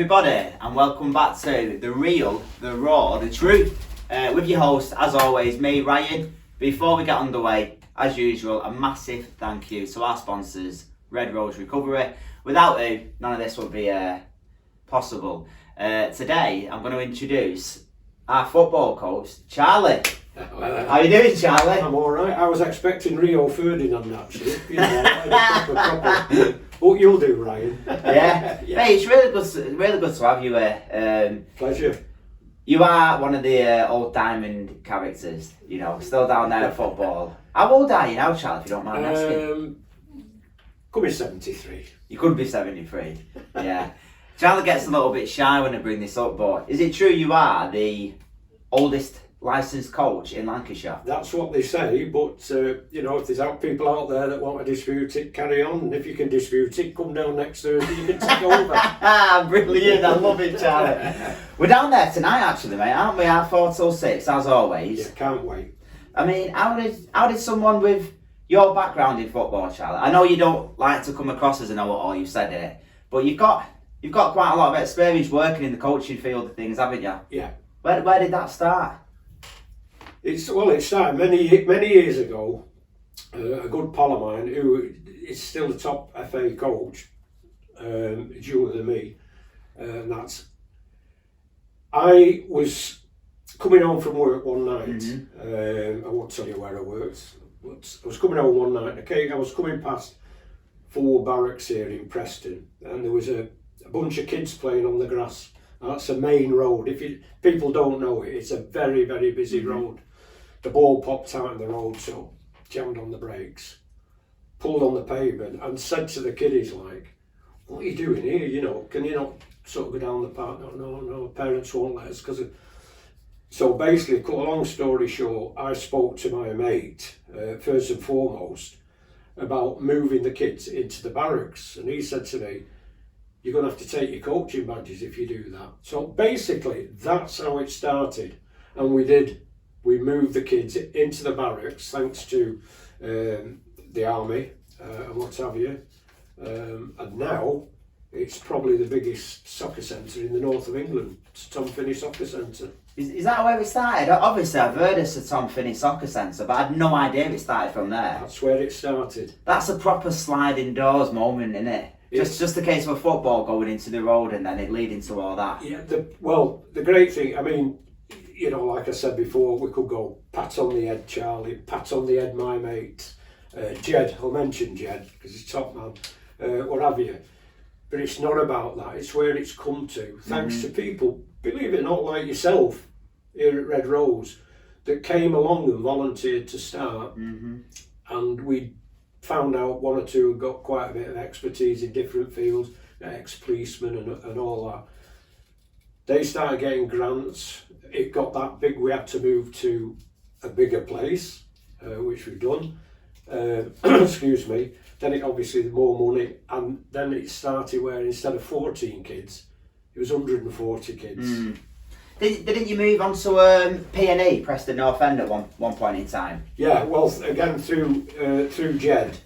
everybody, and welcome back to The Real, The Raw, The Truth, with your host, as always, me, Ryan. Before we get underway, as usual, a massive thank you to our sponsors, RedRoseRecovery. Without who, none of this would be possible. Today, I'm going to introduce our football coach, Charlie. How you doing, Charlie? I'm alright. I was expecting Rio Ferdinand, actually. You know, what you'll do, Ryan. Yeah. Mate, it's really good to have you here. Pleasure. You are one of the old diamond characters, you know, still down there at football. How old are you now, Charlie, if you don't mind asking? Could be 73. You could be 73, yeah. Charlie gets a little bit shy when I bring this up, but is it true you are the oldest licensed coach in Lancashire? That's what they say, but you know, if there's people out there that want to dispute it, carry on. And if you can dispute it, come down next Thursday, you can take over. Brilliant, I love it, Charlie. We're down there tonight, actually, mate, aren't we? At 4 till 6, as always. Yeah, can't wait. I mean, how did someone with your background in football, Charlie? I know you don't like to come across as a know-it-all, you've said it, but you've got quite a lot of experience working in the coaching field of things, haven't you? Yeah. Where did that start? It started many years ago. A good pal of mine, who is still the top FA coach, is younger than me, and that's. I was coming home from work one night. I won't tell you where I worked, but I was coming home one night. Okay, I was coming past 4 barracks here in Preston, and there was a bunch of kids playing on the grass. That's a main road. People don't know it, it's a very, very busy road. The ball popped out in the road, so jammed on the brakes, pulled on the pavement, and said to the kiddies, like, "What are you doing here? You know, can you not sort of go down the park?" No, parents won't let us. So basically, cut a long story short, I spoke to my mate, first and foremost, about moving the kids into the barracks, and he said to me, "You're going to have to take your coaching badges if you do that." So basically, that's how it started, and we did. We moved the kids into the barracks thanks to the army and what have you. And now it's probably the biggest soccer centre in the north of England. It's Tom Finney Soccer Centre. Is that where it started? Obviously, I've heard of Sir Tom Finney Soccer Centre, but I had no idea it started from there. That's where it started. That's a proper sliding doors moment, isn't it? Just a case of a football going into the road and then it leading to all that. Yeah. The great thing, I mean, you know, like I said before, we could go pat on the head, Charlie, pat on the head, my mate, Jed. I'll mention Jed because he's top man, what have you. But it's not about that. It's where it's come to, thanks to people, believe it or not, like yourself here at Red Rose, that came along and volunteered to start. And we found out one or two had got quite a bit of expertise in different fields, ex-policemen and all that. They started getting grants. It got that big, we had to move to a bigger place, which we've done. Excuse me. Then it obviously more money, and then it started where instead of 14 kids, it was 140 kids. Didn't you move on to P&E, Preston North End, at one point in time? Yeah, well, again through Jed.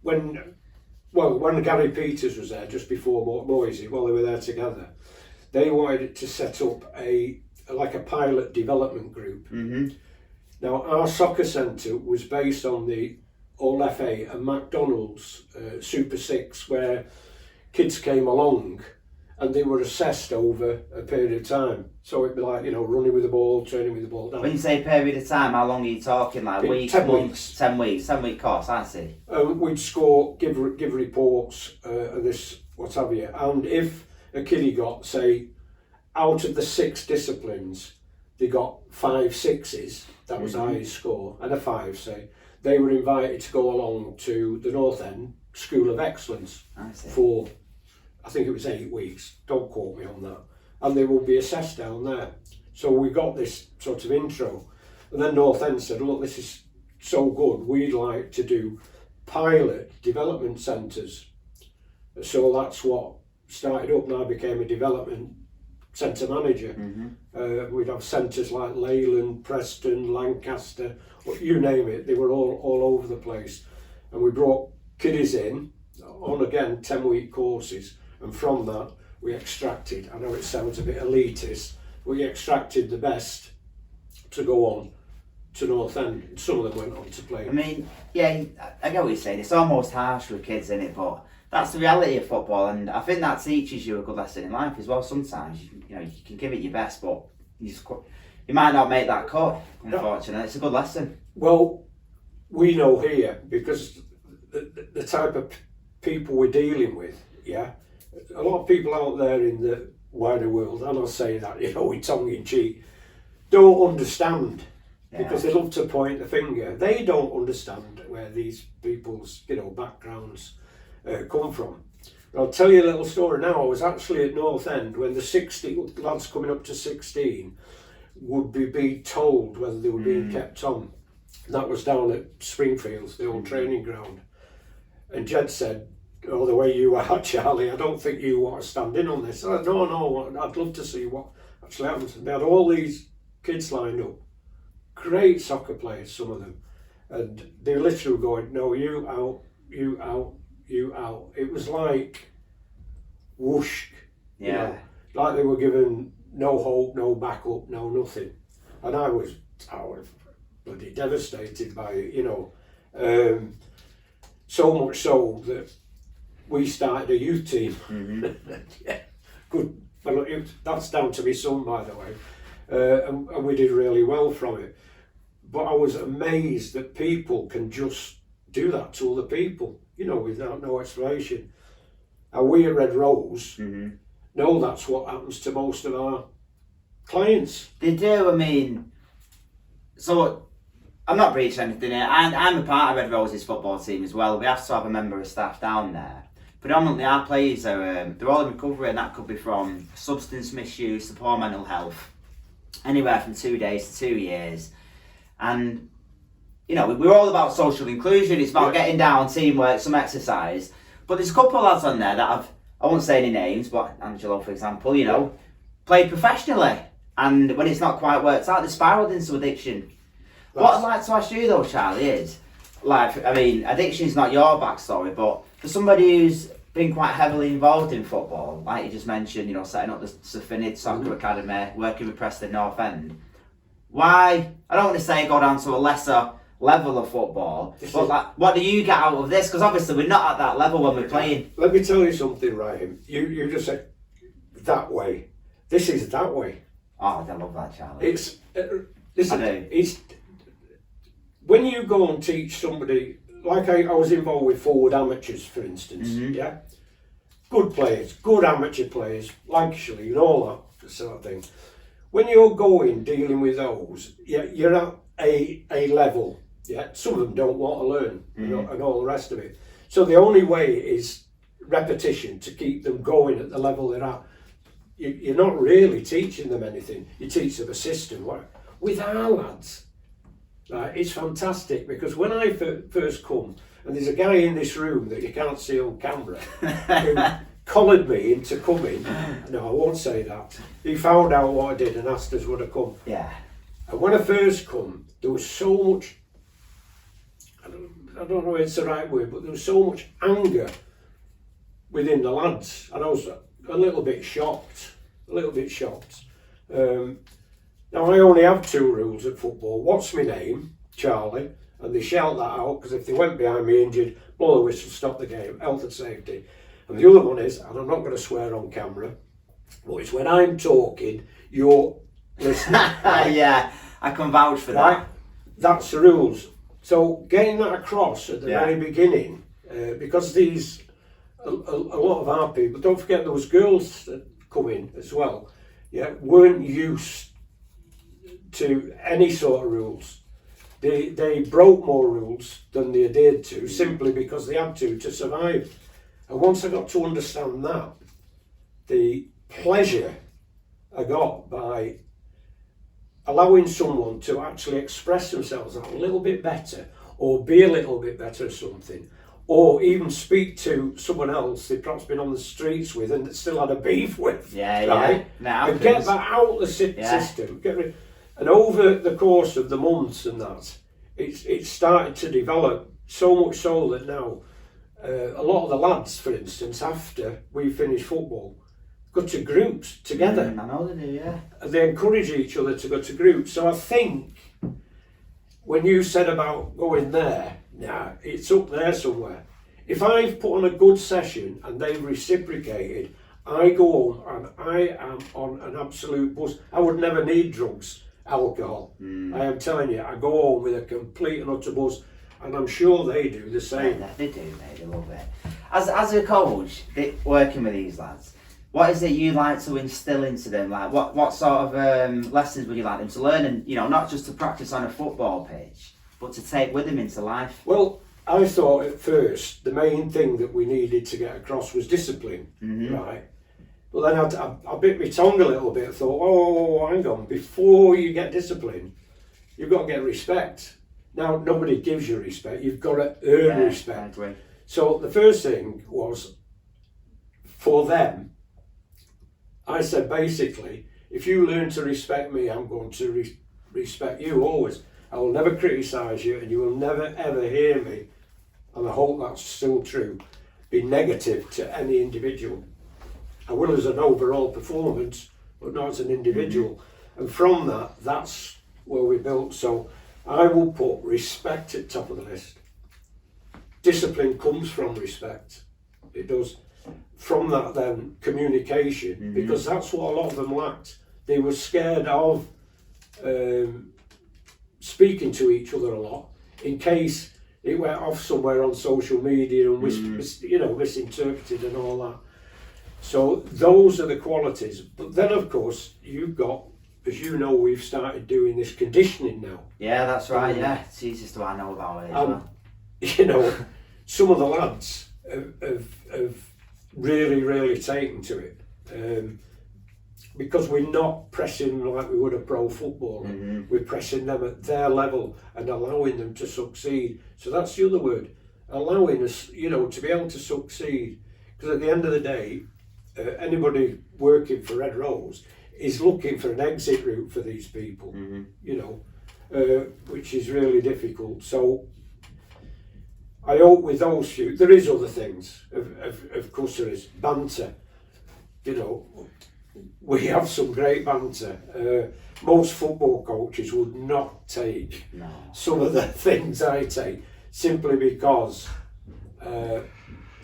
When Gary Peters was there, just before Moisey, while they were there together, they wanted to set up a pilot development group. Now, our soccer centre was based on the All FA and McDonald's Super 6, where kids came along and they were assessed over a period of time. So it'd be like, you know, running with the ball, training with the ball down. When you say period of time, how long are you talking? Like weeks, 10 months? weeks. 10 weeks, 10-week course, I see. We'd score, give reports, and this, what have you. And if a kiddie got, say, out of the 6 disciplines, they got 5 6s, that was the highest score, and a 5, say, they were invited to go along to the North End School of Excellence for, I think it was 8 weeks, don't quote me on that, and they would be assessed down there. So we got this sort of intro, and then North End said, look, this is so good, we'd like to do pilot development centres. So that's what started up, and I became a development centre manager. We'd have centres like Leyland, Preston, Lancaster, you name it, they were all over the place. And we brought kiddies in on, again, 10-week courses, and from that we extracted, I know it sounds a bit elitist, we extracted the best to go on to North End. Some of them went on to play. I mean, yeah, I get what you're saying. It's almost harsh with kids, isn't it? But that's the reality of football, and I think that teaches you a good lesson in life as well. Sometimes you can give it your best, but you might not make that cut. Unfortunately, it's a good lesson. Well, we know here because the type of people we're dealing with. Yeah, a lot of people out there in the wider world, and I'll say that with tongue in cheek, don't understand. Because they love to point the finger. They don't understand where these people's backgrounds come from. I'll tell you a little story now. I was actually at North End when the 16 lads coming up to 16 would be told whether they were being kept on. And that was down at Springfields, the old training ground. And Jed said, "Oh, the way you are, Charlie, I don't think you want to stand in on this." I said, No, I'd love to see what actually happens. And they had all these kids lined up. Great soccer players, some of them, and they literally going, "No, you out, you out, you out." It was like whoosh, like they were given no hope, no backup, no nothing, and I was bloody devastated by it, so much so that we started a youth team. Yeah, good. Well, that's down to my son, by the way, and we did really well from it. But I was amazed that people can just do that to other people, without no explanation. And we at Red Rose know that's what happens to most of our clients. They do. I mean, so I'm not preaching anything here. I'm a part of Red Rose's football team as well. We have to have a member of staff down there. Predominantly our players are they're all in recovery, and that could be from substance misuse to poor mental health, anywhere from 2 days to 2 years. And we're all about social inclusion. It's about getting down, teamwork, some exercise. But there's a couple of lads on there that I won't say any names, but Angelo, for example, played professionally, and when it's not quite worked out, they spiralled into addiction. What I'd like to ask you though, Charlie, is addiction's not your backstory, but for somebody who's been quite heavily involved in football, like you just mentioned, setting up the Sophinid Soccer Academy, working with Preston North End. Why? I don't want to say go down to a lesser level of football, but what do you get out of this? Because obviously we're not at that level when we're playing. Let me tell you something, Ryan. You just said that way. This is that way. Oh, I love that, Charlie. It's listen. It's when you go and teach somebody. Like I was involved with forward amateurs, for instance. Yeah, good players, good amateur players, Lancashire and all that sort of thing. When you're dealing with those, you're at a level. Yeah, some of them don't want to learn, and all the rest of it. So the only way is repetition to keep them going at the level they're at. You're not really teaching them anything. You teach them a system. With our lads, it's fantastic because when I first come, and there's a guy in this room that you can't see on camera who collared me into coming. No, I won't say that. He found out what I did and asked us would I come. Yeah. And when I first come, there was so much, I don't know if it's the right word, but there was so much anger within the lads. And I was a little bit shocked. Now I only have 2 rules at football. What's my name? Charlie. And they shout that out because if they went behind me injured, blow the whistle, stop the game, health and safety. And the other one is, and I'm not going to swear on camera, but it's when I'm talking, you're listening. Right? Yeah, I can vouch for that. Right? That's the rules. So getting that across at the very beginning, because a lot of our people, don't forget there was girls that come in as well, weren't used to any sort of rules. They broke more rules than they adhered to simply because they had to survive. And once I got to understand that, the pleasure I got by allowing someone to actually express themselves a little bit better or be a little bit better at something, or even speak to someone else they've perhaps been on the streets with and still had a beef with. Right? And get that out of the system. And over the course of the months and that, it's started to develop so much so that now a lot of the lads, for instance, after we finish football, go to groups together. I know they do, yeah. And they encourage each other to go to groups. So I think when you said about going there, nah, it's up there somewhere. If I've put on a good session and they've reciprocated, I go home and I am on an absolute buzz. I would never need drugs, alcohol. I am telling you, I go home with a complete and utter buzz, and I'm sure they do the same. Yeah, they do, mate. They love it. As a coach, working with these lads, what is it you like to instill into them? Like, what sort of lessons would you like them to learn? And not just to practice on a football pitch, but to take with them into life. Well, I thought at first the main thing that we needed to get across was discipline, right? But then I bit my tongue a little bit. I thought, oh, hang on, before you get discipline, you've got to get respect. Now, nobody gives you respect. You've got to earn respect. I agree. So the first thing was, for them, I said basically, if you learn to respect me, I'm going to respect you always. I will never criticise you, and you will never ever hear me, and I hope that's still true, be negative to any individual. I will as an overall performance, but not as an individual. And from that, that's where we built. So I will put respect at top of the list. Discipline comes from respect. It does. From that then, communication, because that's what a lot of them lacked. They were scared of speaking to each other a lot, in case it went off somewhere on social media and misinterpreted and all that. So those are the qualities. But then, of course, you've got, as you know, we've started doing this conditioning now. Yeah, that's right. Yeah, it's the easiest one I know about it as well. Some of the lads have really, really taken to it. Because we're not pressing like we would a pro footballer. We're pressing them at their level and allowing them to succeed. So that's the other word, allowing us, to be able to succeed. Because at the end of the day, anybody working for Red Rose is looking for an exit route for these people, which is really difficult. So I hope with those few, there is other things, of course there is, banter, we have some great banter. Most football coaches would not take some of the things I take, simply because they're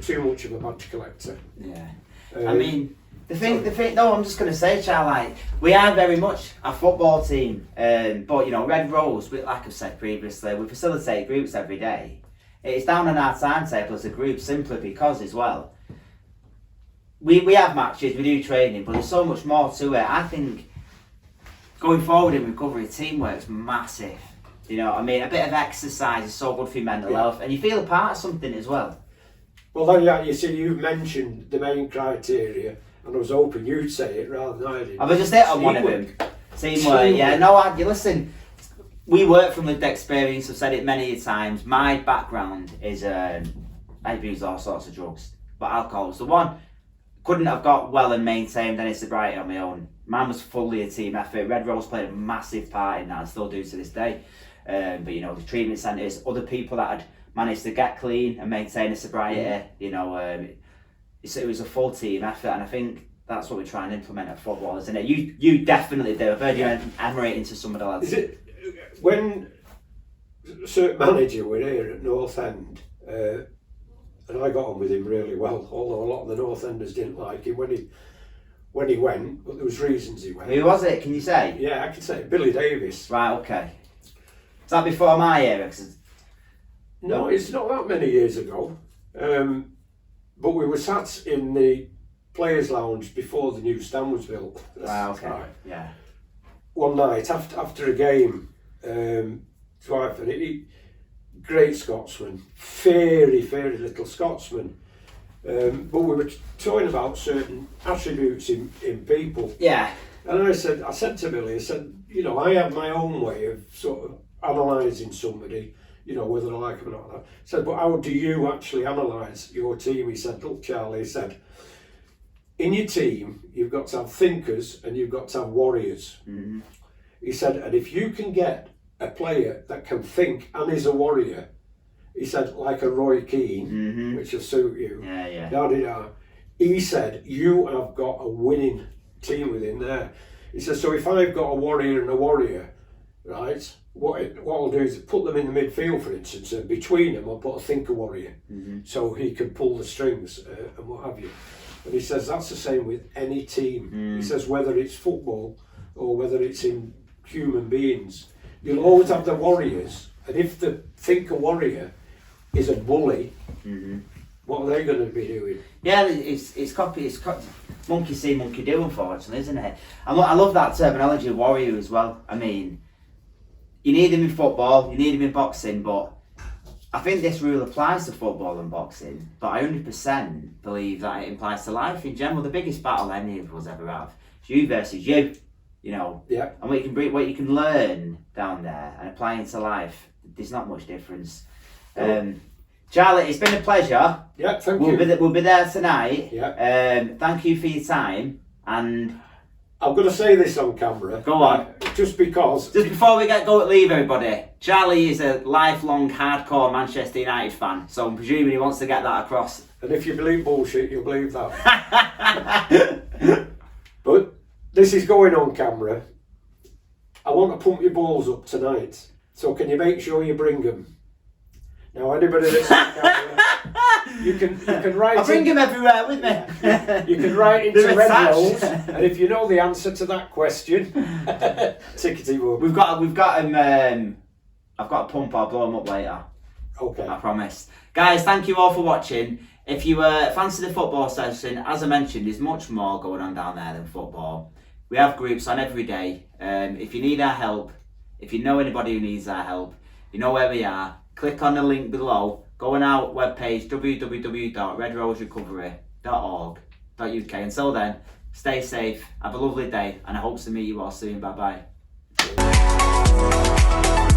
too much of a badge collector. Yeah. I mean, the thing. No, I'm just going to say, Charlie, we are very much a football team. But Red Rose, like I've said previously, we facilitate groups every day. It's down on our timetable as a group simply because, as well, we have matches, we do training, but there's so much more to it. I think going forward in recovery, teamwork's massive. You know what I mean? A bit of exercise is so good for your mental health, and you feel a part of something as well. Well, then, you see, you've mentioned the main criteria, and I was hoping you'd say it rather than I did. I was just hit on one of them. Teamwork, yeah. No, you listen, we work from lived experience, I've said it many times. My background is, I've used all sorts of drugs, but alcohol was the one. Couldn't have got well and maintained any sobriety on my own. Mine was fully a team effort. Red Rose played a massive part in that and still do to this day. But the treatment centres, other people that had managed to get clean and maintain a sobriety, it was a full team effort, and I think that's what we try and implement at football, isn't it? You definitely do. I've heard you emirate into some of the lads. Is it when a certain manager were here at North End, and I got on with him really well, although a lot of the North Enders didn't like him when he went, but there was reasons he went. Who was it? Can you say? Yeah, I can say Billy Davis. Right, okay. Is that before my era? No, it's not that many years ago. But we were sat in the players' lounge before the new stand was built. Right, okay. Right. Yeah. One night after a game, great Scotsman, very, very little Scotsman. But we were talking about certain attributes in people. Yeah. And I said to Billy, I have my own way of sort of analysing somebody, whether I like them or not. I said, but how do you actually analyse your team? He said, look, Charlie, he said, in your team, you've got to have thinkers and you've got to have warriors. Mm-hmm. He said, and if you can get a player that can think and is a warrior, He said, like a Roy Keane, which will suit you. Yeah. Da-di-da. He said, you have got a winning team within there. He said, so if I've got a warrior and a warrior, right, what I'll do is put them in the midfield, for instance, and between them I'll put a thinker warrior, so he can pull the strings and what have you. And he says that's the same with any team. He says whether it's football or whether it's in human beings, you'll always have the warriors, and if the thinker warrior is a bully, what are they going to be doing? Yeah, it's monkey see, monkey do, unfortunately, isn't it? And I love that terminology of warrior as well. I mean, you need him in football, you need him in boxing, but I think this rule applies to football and boxing, but I 100% believe that it applies to life in general. The biggest battle any of us ever have is you versus you, you know. Yeah. And what you can learn down there and apply into life, there's not much difference. Charlie, it's been a pleasure. Yeah, thank you. We'll be there tonight. Yeah. Thank you for your time. And I'm going to say this on camera. Go on. Just because. Just before we leave everybody, Charlie is a lifelong hardcore Manchester United fan, so I'm presuming he wants to get that across. And if you believe bullshit, you'll believe that. But this is going on camera. I want to pump your balls up tonight. So can you make sure you bring them? Now, anybody that's on camera, you can write. I'll bring him everywhere with me. You can write into Red Rose, and if you know the answer to that question, tickety boo. We've got him. I've got to pump. I'll blow him up later. Okay. I promise. Guys, thank you all for watching. If you fancy the football session, as I mentioned, there's much more going on down there than football. We have groups on every day. If you need our help, if you know anybody who needs our help, you know where we are. Click on the link below. Go on our webpage, www.redroserecovery.org.uk. Until then, stay safe, have a lovely day, and I hope to meet you all soon. Bye bye.